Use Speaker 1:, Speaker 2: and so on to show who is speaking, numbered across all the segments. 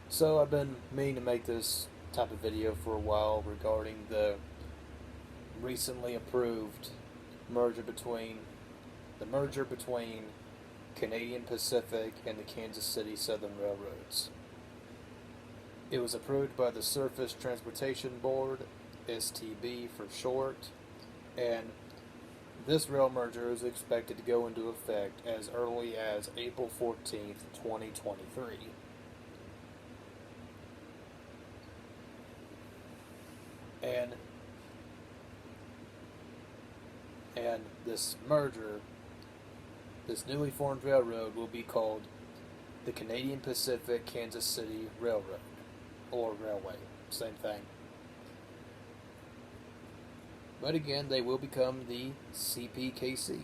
Speaker 1: So I've been meaning to make this type of video for a while regarding the recently approved merger between merger between Canadian Pacific and the Kansas City Southern Railroads. It was approved by the Surface Transportation Board, STB for short, and this rail merger is expected to go into effect as early as April 14th, 2023. And and this merger, this newly formed railroad will be called the Canadian Pacific Kansas City Railroad, or Railway, same thing. But again, they will become the CPKC.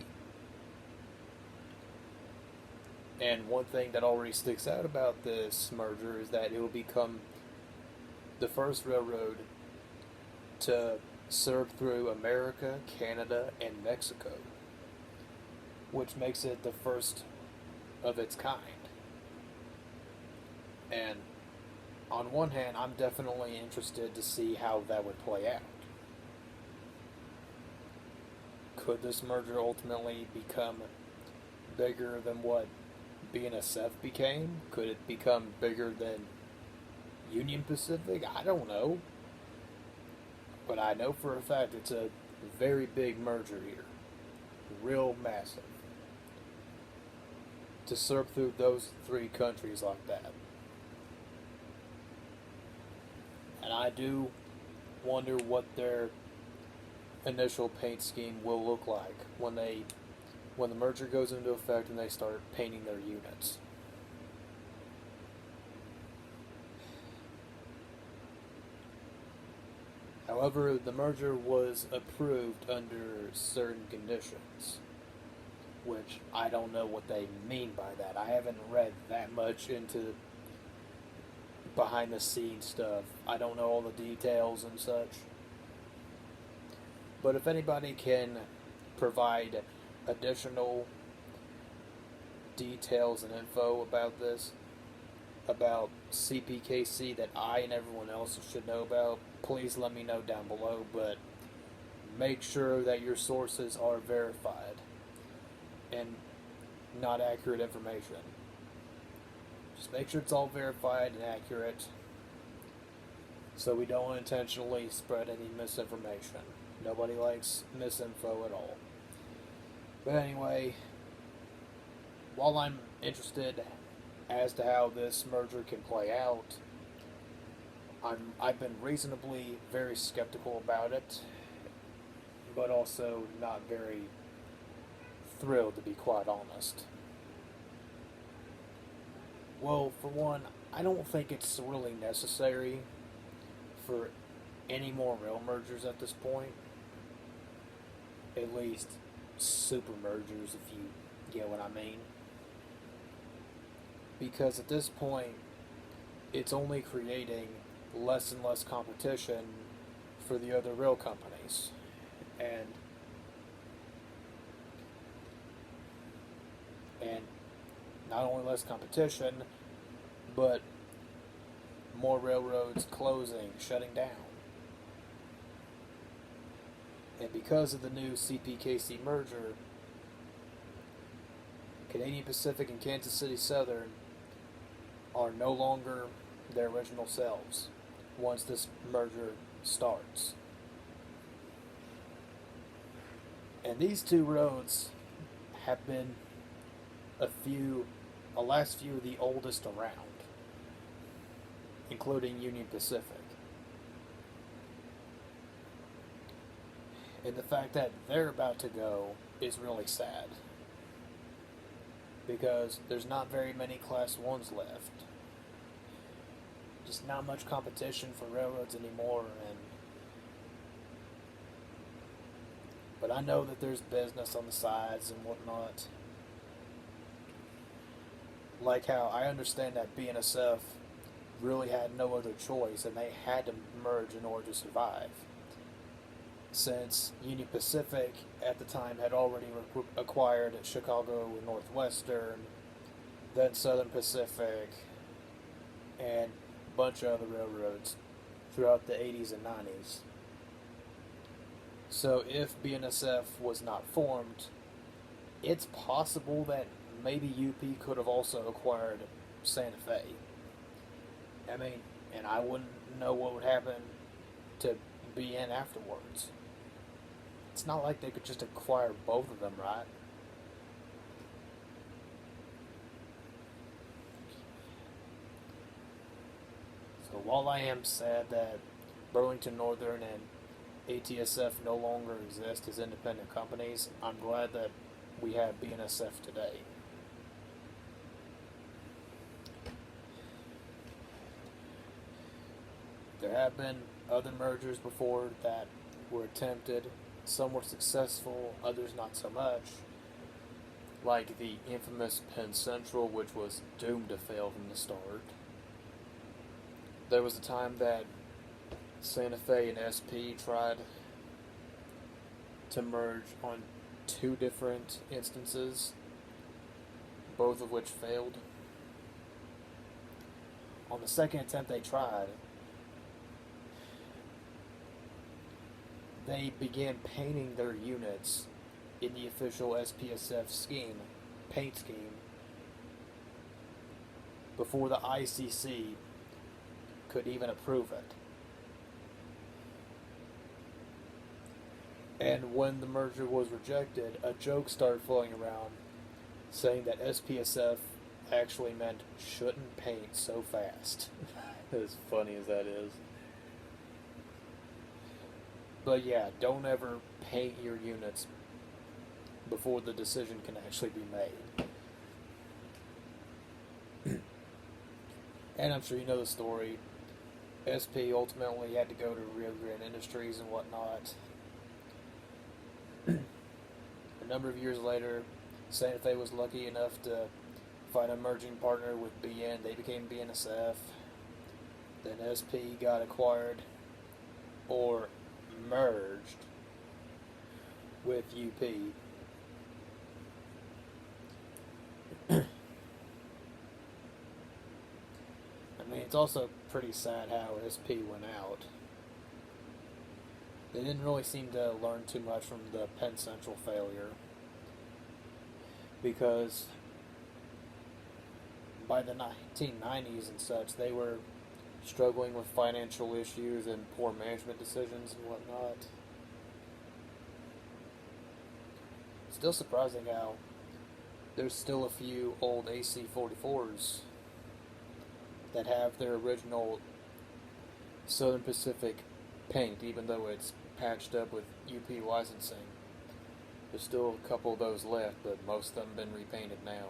Speaker 1: And one thing that already sticks out about this merger is that it will become the first railroad to serve through America, Canada, and Mexico, which makes it the first of its kind. And on one hand, I'm definitely interested to see how that would play out. Could this merger ultimately become bigger than what BNSF became? Could it become bigger than Union Pacific? I don't know. But I know for a fact it's a very big merger here. Real massive. To serve through those three countries like that. And I do wonder what their initial paint scheme will look like when the merger goes into effect and they start painting their units. However, the merger was approved under certain conditions, which I don't know what they mean by that. I haven't read that much into behind the scenes stuff. I don't know all the details and such. But if anybody can provide additional details and info about this, about CPKC that I and everyone else should know about, please let me know down below, but make sure that your sources are verified and not accurate information. Just make sure it's all verified and accurate so we don't intentionally spread any misinformation. Nobody likes misinfo at all. But anyway, while I'm interested as to how this merger can play out, I've been reasonably very skeptical about it, but also not very thrilled, to be quite honest. Well, for one, I don't think it's really necessary for any more rail mergers at this point. At least super mergers, if you get what I mean. Because at this point, it's only creating less and less competition for the other rail companies. And not only less competition, but more railroads closing, shutting down. And because of the new CPKC merger, Canadian Pacific and Kansas City Southern are no longer their original selves once this merger starts. And these two roads have been the last few of the oldest around, including Union Pacific. And the fact that they're about to go is really sad, because there's not very many Class 1s left. Just not much competition for railroads anymore, but I know that there's business on the sides and whatnot. Like how I understand that BNSF really had no other choice and they had to merge in order to survive, since Union Pacific at the time had already acquired Chicago Northwestern, then Southern Pacific, and a bunch of other railroads throughout the 80s and 90s. So if BNSF was not formed, it's possible that maybe UP could have also acquired Santa Fe. I mean, and I wouldn't know what would happen to BN afterwards. It's not like they could just acquire both of them, right? So while I am sad that Burlington Northern and ATSF no longer exist as independent companies, I'm glad that we have BNSF today. There have been other mergers before that were attempted. Some were successful, others not so much. Like the infamous Penn Central, which was doomed to fail from the start. There was a time that Santa Fe and SP tried to merge on two different instances, both of which failed. On the second attempt they tried, they began painting their units in the official SPSF paint scheme, before the ICC could even approve it. And when the merger was rejected, a joke started floating around saying that SPSF actually meant shouldn't paint so fast. As funny as that is. But yeah, don't ever paint your units before the decision can actually be made. And I'm sure you know the story. SP ultimately had to go to Rio Grande Industries and whatnot. A number of years later, Santa Fe was lucky enough to find a merging partner with BN. They became BNSF. Then SP got acquired or merged with UP. I mean, it's also pretty sad how SP went out. They didn't really seem to learn too much from the Penn Central failure, because by the 1990s and such, they were struggling with financial issues and poor management decisions and whatnot. Still surprising how there's still a few old AC-44s that have their original Southern Pacific paint, even though it's patched up with UP licensing. There's still a couple of those left, but most of them have been repainted now.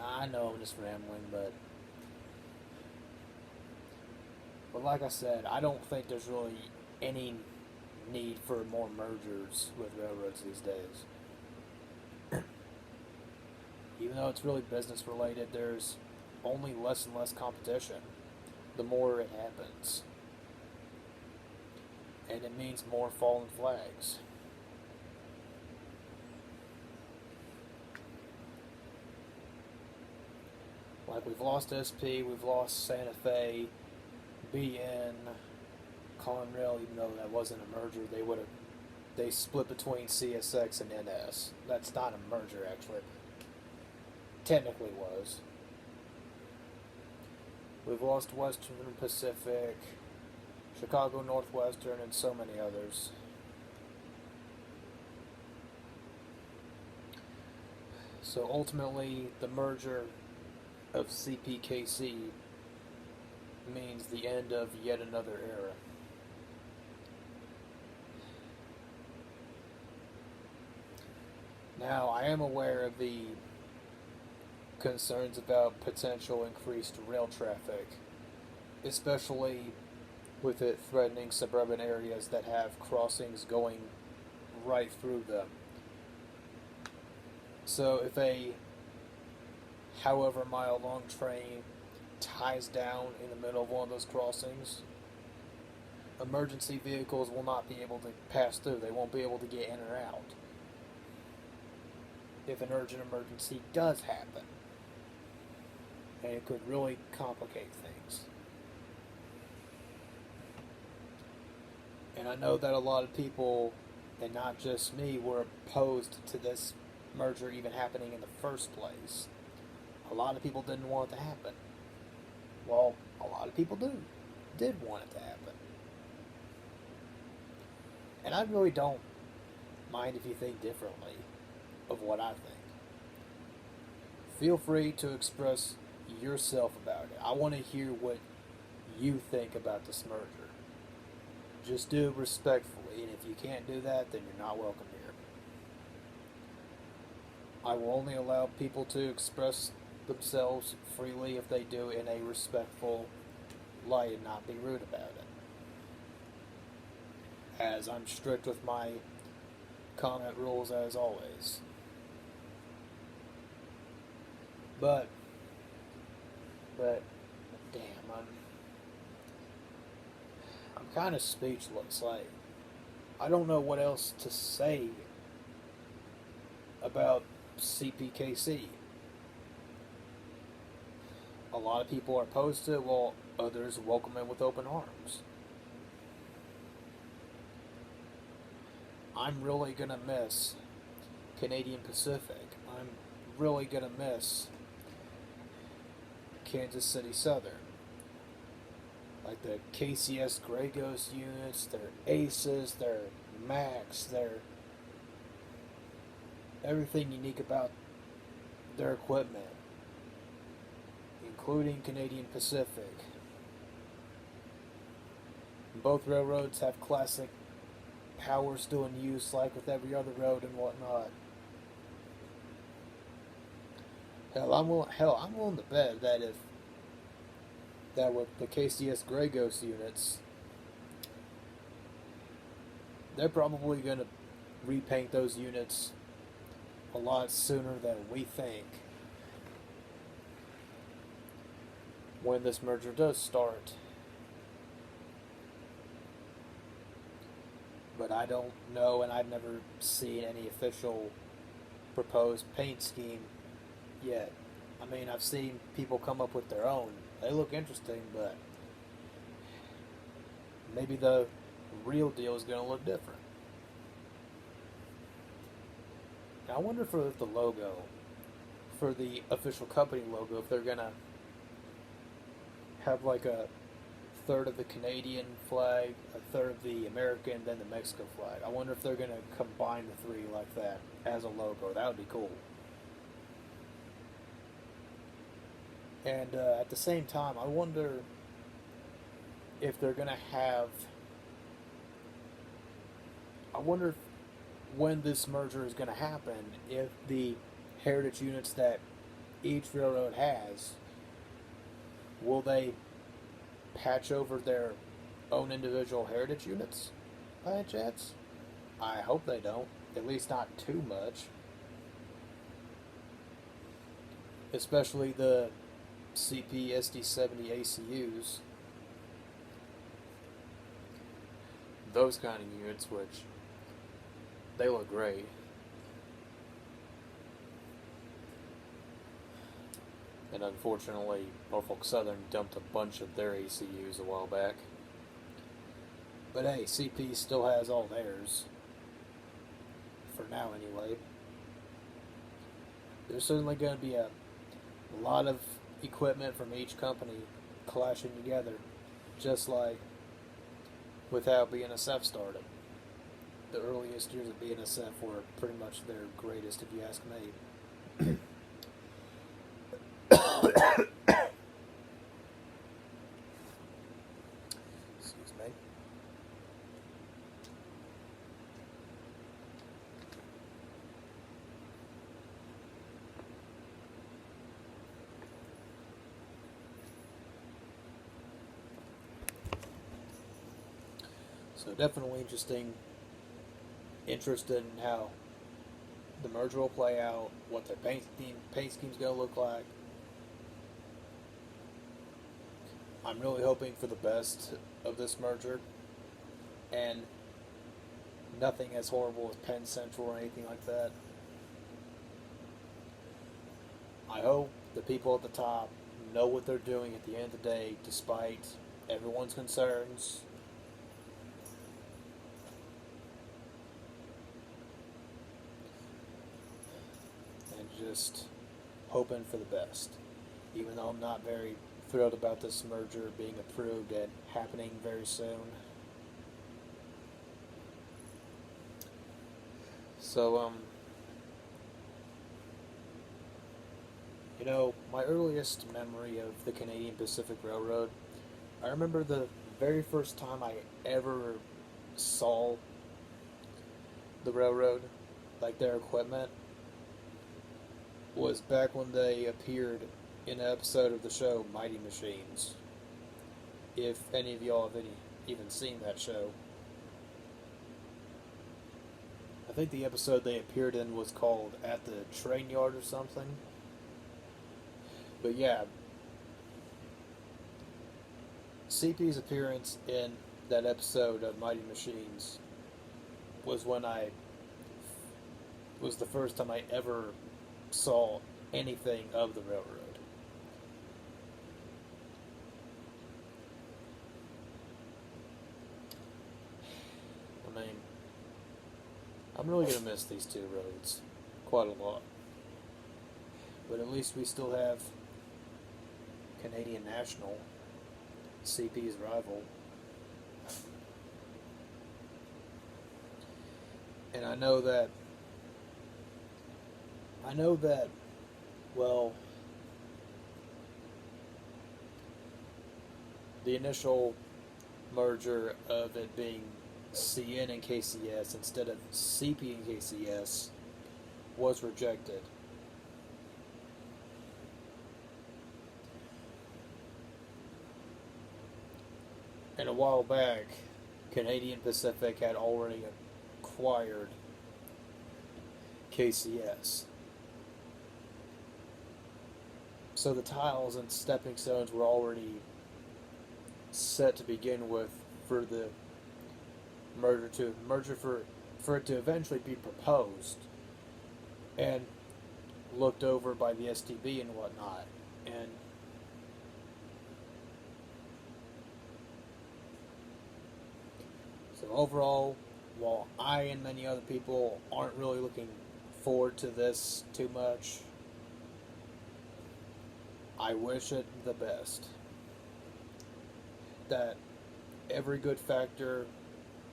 Speaker 1: I know I'm just rambling, but like I said, I don't think there's really any need for more mergers with railroads these days. Even though it's really business related, there's only less and less competition the more it happens. And it means more fallen flags. Like, we've lost SP, we've lost Santa Fe, BN, Conrail, even though that wasn't a merger, they split between CSX and NS. That's not a merger, actually. Technically was. We've lost Western Pacific, Chicago Northwestern, and so many others. So ultimately, the merger of CPKC means the end of yet another era. Now, I am aware of the concerns about potential increased rail traffic, especially with it threatening suburban areas that have crossings going right through them. So if a however mile long train ties down in the middle of one of those crossings, emergency vehicles will not be able to pass through. They won't be able to get in or out if an urgent emergency does happen. and it could really complicate things. And I know that a lot of people, and not just me, were opposed to this merger even happening in the first place. A lot of people didn't want it to happen. Well, a lot of people did want it to happen. And I really don't mind if you think differently of what I think. Feel free to express yourself about it. I want to hear what you think about this merger. Just do it respectfully, and if you can't do that, then you're not welcome here. I will only allow people to express themselves freely if they do in a respectful light and not be rude about it. As I'm strict with my comment rules as always. But damn, I'm kind of speechless. Like, I don't know what else to say about CPKC. A lot of people are opposed to it, while others welcome it with open arms. I'm really gonna miss Canadian Pacific. I'm really gonna miss Kansas City Southern. Like the KCS Grey Ghost units, their ACEs, their MAX, their everything unique about their equipment, including Canadian Pacific. Both railroads have classic power still in use, like with every other road and whatnot. I'm willing to bet that with the KCS Grey Ghost units, they're probably going to repaint those units a lot sooner than we think when this merger does start. But I don't know, and I've never seen any official proposed paint scheme yet. I mean, I've seen people come up with their own. They look interesting, but maybe the real deal is going to look different. Now, I wonder for the logo, for the official company logo, if they're going to have like a third of the Canadian flag, a third of the American, then the Mexico flag. I wonder if they're going to combine the three like that as a logo. That would be cool. And at the same time, I wonder if they're going to have... I wonder if when this merger is going to happen, if the heritage units that each railroad has, will they patch over their own individual heritage units by any chance? I hope they don't. At least not too much. Especially the CPSD-70 ACUs. Those kind of units, which they look great. And unfortunately, Norfolk Southern dumped a bunch of their ACUs a while back. But hey, CP still has all theirs. For now, anyway. There's certainly going to be a lot of equipment from each company clashing together. Just like with how BNSF started. The earliest years of BNSF were pretty much their greatest, if you ask me. Excuse me. So definitely interested in how the merger will play out, what their paint scheme's going to look like. I'm really hoping for the best of this merger, and nothing as horrible as Penn Central or anything like that. I hope the people at the top know what they're doing at the end of the day, despite everyone's concerns. And just hoping for the best. Even though I'm not very thrilled about this merger being approved and happening very soon. So, my earliest memory of the Canadian Pacific Railroad, I remember the very first time I ever saw the railroad, like their equipment, was back when they appeared in an episode of the show Mighty Machines. If any of y'all have even seen that show. I think the episode they appeared in was called At the Train Yard or something. But yeah, CP's appearance in that episode of Mighty Machines was the first time I ever saw anything of the railroad. I mean, I'm really going to miss these two roads quite a lot. But at least we still have Canadian National, CP's rival. And I know that, well, the initial merger of it being CN and KCS instead of CP and KCS was rejected. And a while back, Canadian Pacific had already acquired KCS. So the tiles and stepping stones were already set to begin with for the merger for it to eventually be proposed and looked over by the STB and whatnot. And so overall, while I and many other people aren't really looking forward to this too much, I wish it the best. That every good factor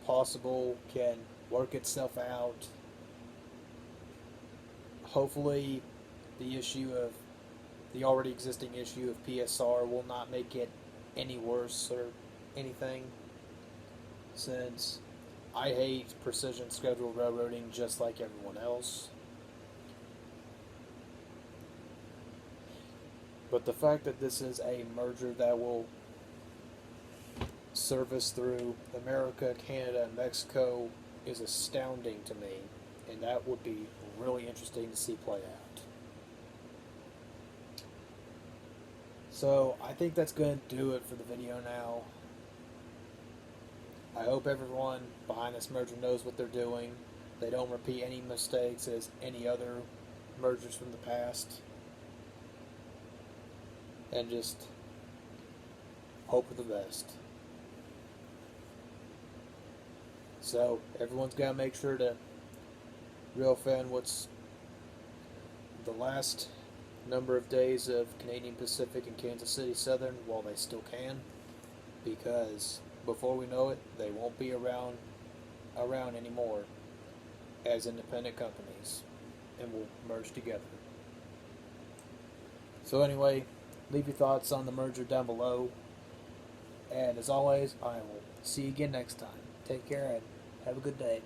Speaker 1: possible can work itself out. Hopefully, the already existing issue of PSR will not make it any worse or anything, since I hate precision scheduled railroading just like everyone else. But the fact that this is a merger that will service through America, Canada, and Mexico is astounding to me, and that would be really interesting to see play out. So I think that's going to do it for the video now. I hope everyone behind this merger knows what they're doing. They don't repeat any mistakes as any other mergers from the past. And just hope for the best. So everyone's got to make sure to reel in what's the last number of days of Canadian Pacific and Kansas City Southern while they still can, because before we know it, they won't be around anymore as independent companies and will merge together. So anyway, leave your thoughts on the merger down below, and as always, I will see you again next time. Take care and have a good day.